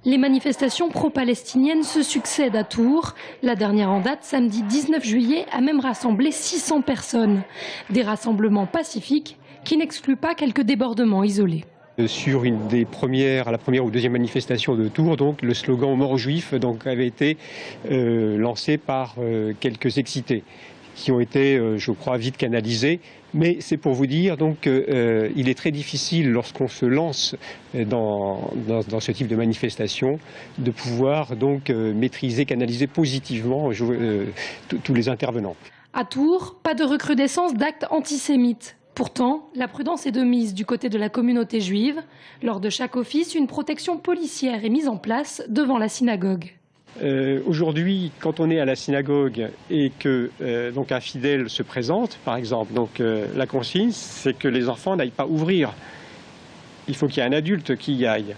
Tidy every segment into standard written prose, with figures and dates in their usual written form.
Les manifestations pro-palestiniennes se succèdent à Tours. La dernière en date, samedi 19 juillet, a même rassemblé 600 personnes. Des rassemblements pacifiques qui n'excluent pas quelques débordements isolés. Sur à la première ou deuxième manifestation de Tours, donc, le slogan « Mort aux Juifs » avait été lancé par quelques excités qui ont été, je crois, vite canalisés. Mais c'est pour vous dire donc qu'il est très difficile lorsqu'on se lance dans ce type de manifestation de pouvoir donc maîtriser, canaliser positivement tous les intervenants. À Tours, pas de recrudescence d'actes antisémites. Pourtant, la prudence est de mise du côté de la communauté juive. Lors de chaque office, une protection policière est mise en place devant la synagogue. Aujourd'hui, quand on est à la synagogue et que donc un fidèle se présente, par exemple, la consigne, c'est que les enfants n'aillent pas ouvrir. Il faut qu'il y ait un adulte qui y aille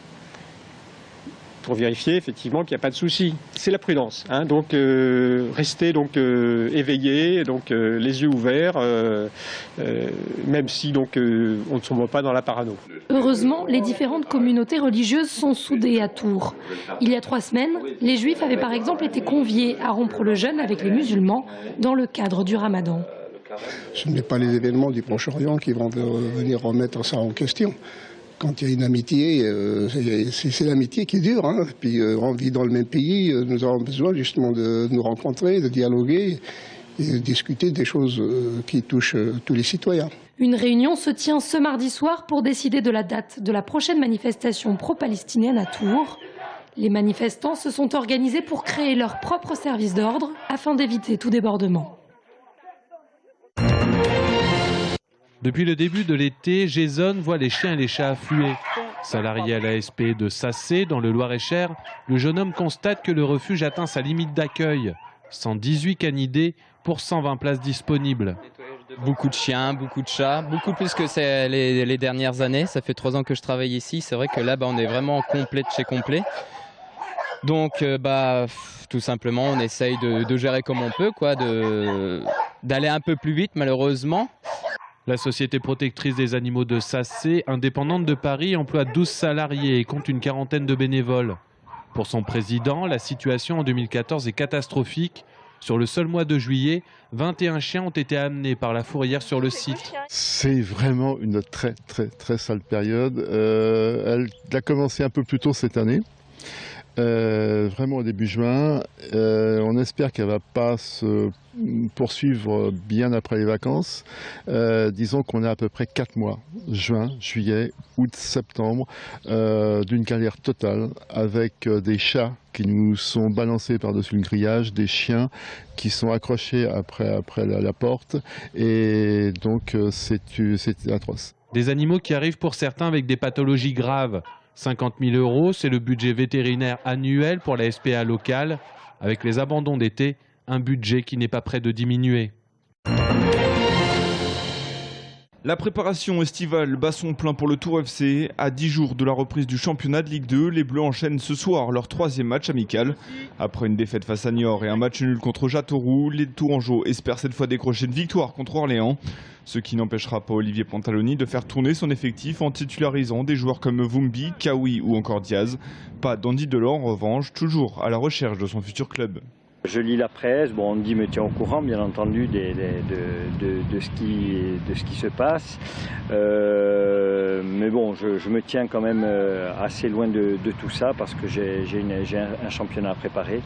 pour vérifier effectivement qu'il n'y a pas de souci. C'est la prudence. Donc rester éveillé, les yeux ouverts, même si on ne tombe pas dans la parano. Heureusement, les différentes communautés religieuses sont soudées à Tours. Il y a 3 semaines, les Juifs avaient par exemple été conviés à rompre le jeûne avec les musulmans dans le cadre du Ramadan. Ce n'est pas les événements du Proche-Orient qui vont venir remettre ça en question. Quand il y a une amitié, c'est l'amitié qui dure. Puis on vit dans le même pays, nous avons besoin justement de nous rencontrer, de dialoguer et de discuter des choses qui touchent tous les citoyens. Une réunion se tient ce mardi soir pour décider de la date de la prochaine manifestation pro-palestinienne à Tours. Les manifestants se sont organisés pour créer leur propre service d'ordre afin d'éviter tout débordement. Depuis le début de l'été, Jason voit les chiens et les chats affluer. Salarié à l'ASP de Sassé, dans le Loir-et-Cher, le jeune homme constate que le refuge atteint sa limite d'accueil. 118 canidés pour 120 places disponibles. Beaucoup de chiens, beaucoup de chats, beaucoup plus que les dernières années. Ça fait 3 ans que je travaille ici. C'est vrai que là, on est vraiment complet de chez complet. Donc, tout simplement, on essaye de gérer comme on peut, d'aller un peu plus vite, malheureusement. La société protectrice des animaux de Sassé, indépendante de Paris, emploie 12 salariés et compte une quarantaine de bénévoles. Pour son président, la situation en 2014 est catastrophique. Sur le seul mois de juillet, 21 chiens ont été amenés par la fourrière sur le site. C'est vraiment une très sale période. Elle a commencé un peu plus tôt cette année. Vraiment au début juin. On espère qu'elle ne va pas se poursuivre bien après les vacances. Disons qu'on a à peu près 4 mois, juin, juillet, août, septembre, d'une galère totale avec des chats qui nous sont balancés par-dessus le grillage, des chiens qui sont accrochés après la porte et donc c'est atroce. Des animaux qui arrivent pour certains avec des pathologies graves. 50 000 €, c'est le budget vétérinaire annuel pour la SPA locale. Avec les abandons d'été, un budget qui n'est pas près de diminuer. La préparation estivale bat son plein pour le Tours FC. À 10 jours de la reprise du championnat de Ligue 2, les Bleus enchaînent ce soir leur 3e match amical. Après une défaite face à Niort et un match nul contre Châteauroux, les Tourangeaux espèrent cette fois décrocher une victoire contre Orléans. Ce qui n'empêchera pas Olivier Pantaloni de faire tourner son effectif en titularisant des joueurs comme Vumbi, Kawi ou encore Diaz. Pas d'Andy Delors en revanche, toujours à la recherche de son futur club. Je lis la presse, on me dit me tient au courant bien entendu de ce qui se passe. Mais bon, je me tiens quand même assez loin de tout ça parce que j'ai un championnat à préparer.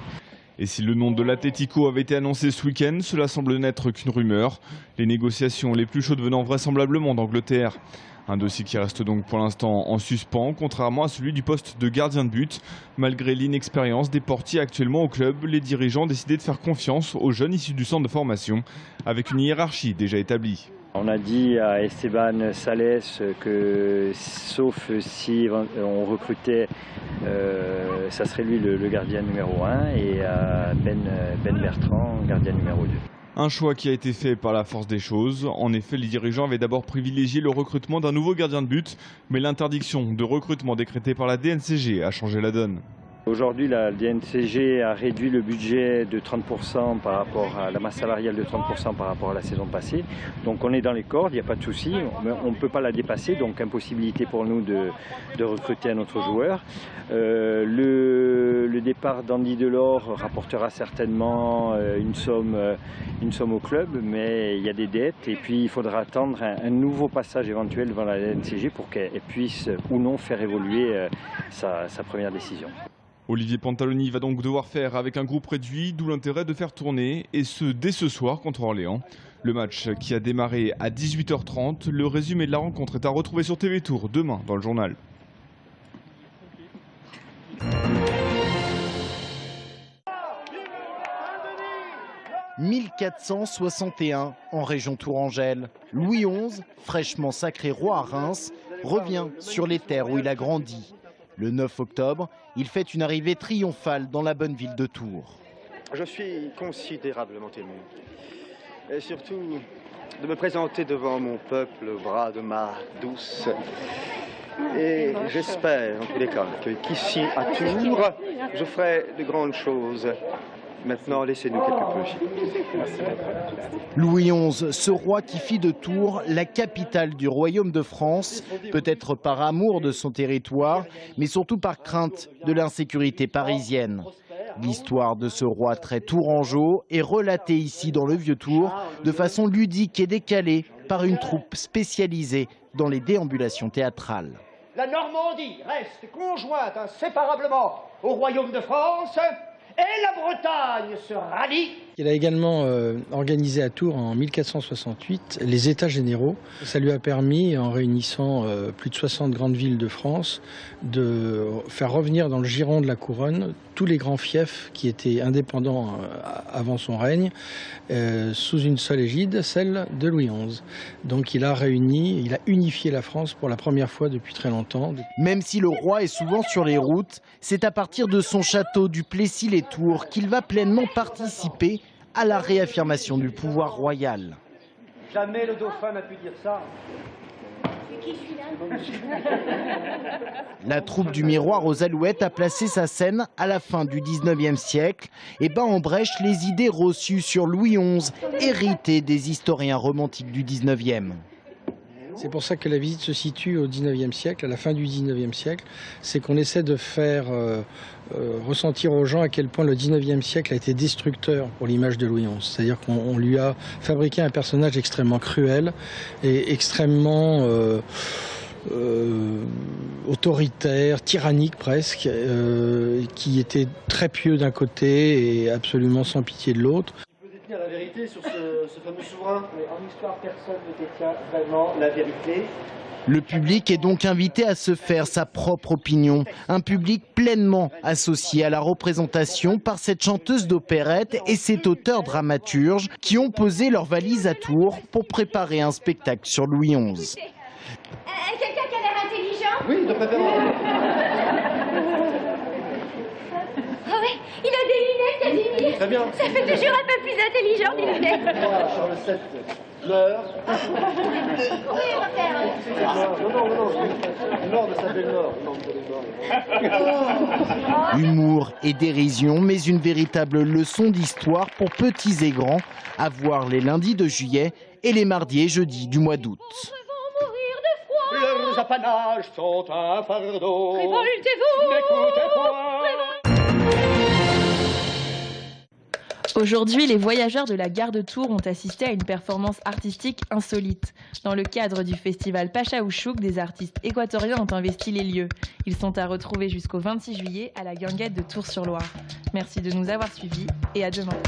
Et si le nom de l'Atlético avait été annoncé ce week-end, cela semble n'être qu'une rumeur. Les négociations les plus chaudes venant vraisemblablement d'Angleterre. Un dossier qui reste donc pour l'instant en suspens, contrairement à celui du poste de gardien de but. Malgré l'inexpérience des portiers actuellement au club, les dirigeants ont décidé de faire confiance aux jeunes issus du centre de formation, avec une hiérarchie déjà établie. On a dit à Esteban Sales que sauf si on recrutait, ça serait lui le gardien numéro 1 et à Ben Bertrand, gardien numéro 2. Un choix qui a été fait par la force des choses. En effet, les dirigeants avaient d'abord privilégié le recrutement d'un nouveau gardien de but, mais l'interdiction de recrutement décrétée par la DNCG a changé la donne. Aujourd'hui, la DNCG a réduit le budget de 30% par rapport à la masse salariale de 30% par rapport à la saison passée. Donc on est dans les cordes, il n'y a pas de souci. On ne peut pas la dépasser, donc impossibilité pour nous de recruter un autre joueur. Le départ d'Andy Delors rapportera certainement une somme au club, mais il y a des dettes et puis il faudra attendre un nouveau passage éventuel devant la DNCG pour qu'elle puisse ou non faire évoluer sa première décision. Olivier Pantaloni va donc devoir faire avec un groupe réduit, d'où l'intérêt de faire tourner, et ce dès ce soir contre Orléans. Le match qui a démarré à 18h30, le résumé de la rencontre est à retrouver sur TV Tour demain dans le journal. « 1461 en région Tourangelle. Louis XI, fraîchement sacré roi à Reims, revient sur les terres où il a grandi. Le 9 octobre, il fait une arrivée triomphale dans la bonne ville de Tours. Je suis considérablement ému. Et surtout de me présenter devant mon peuple au bras de ma douce. Et j'espère, en tous les cas, qu'ici à Tours, je ferai de grandes choses. Maintenant, laissez-nous quelque peu. Louis XI, ce roi qui fit de Tours la capitale du royaume de France, peut-être par amour de son territoire, mais surtout par crainte de l'insécurité parisienne. L'histoire de ce roi très tourangeau est relatée ici dans le Vieux-Tours de façon ludique et décalée par une troupe spécialisée dans les déambulations théâtrales. La Normandie reste conjointe inséparablement au royaume de France. Et la Bretagne se rallie. Il a également organisé à Tours en 1468 les États généraux. Ça lui a permis, en réunissant plus de 60 grandes villes de France, de faire revenir dans le giron de la couronne tous les grands fiefs qui étaient indépendants avant son règne, sous une seule égide, celle de Louis XI. Donc il a unifié la France pour la première fois depuis très longtemps. Même si le roi est souvent sur les routes, c'est à partir de son château du Plessis-les-Tours qu'il va pleinement participer à la réaffirmation du pouvoir royal. Jamais le dauphin n'a pu dire ça. La troupe du Miroir aux Alouettes a placé sa scène à la fin du 19e siècle et bat en brèche les idées reçues sur Louis XI, héritées des historiens romantiques du 19e. C'est pour ça que la visite se situe au 19e siècle, à la fin du 19e siècle. C'est qu'on essaie de faire ressentir aux gens à quel point le 19e siècle a été destructeur pour l'image de Louis XI. C'est-à-dire qu'on lui a fabriqué un personnage extrêmement cruel et extrêmement autoritaire, tyrannique presque, qui était très pieux d'un côté et absolument sans pitié de l'autre. La vérité sur ce fameux souverain, mais en histoire, personne ne détient vraiment la vérité. Le public est donc invité à se faire sa propre opinion. Un public pleinement associé à la représentation par cette chanteuse d'opérette et cet auteur dramaturge qui ont posé leurs valises à Tours pour préparer un spectacle sur Louis XI. Quelqu'un qui a l'air intelligent? Oui, de préférence. Ah ouais, il a des lunettes, Casimir. Très bien. Ça fait toujours un peu plus intelligent, des lunettes. Moi, Charles VII meurt. Oui, mon père. Non, mort de sa belle-mort. Humour et dérision, mais une véritable leçon d'histoire pour petits et grands, à voir les lundis de juillet et les mardis et jeudis du mois d'août. Leurs apanages sont un fardeau. Révoltez-vous. N'écoutez-moi. Aujourd'hui, les voyageurs de la gare de Tours ont assisté à une performance artistique insolite. Dans le cadre du festival Pachaouchouk, des artistes équatoriens ont investi les lieux. Ils sont à retrouver jusqu'au 26 juillet à la Guinguette de Tours-sur-Loire. Merci de nous avoir suivis et à demain.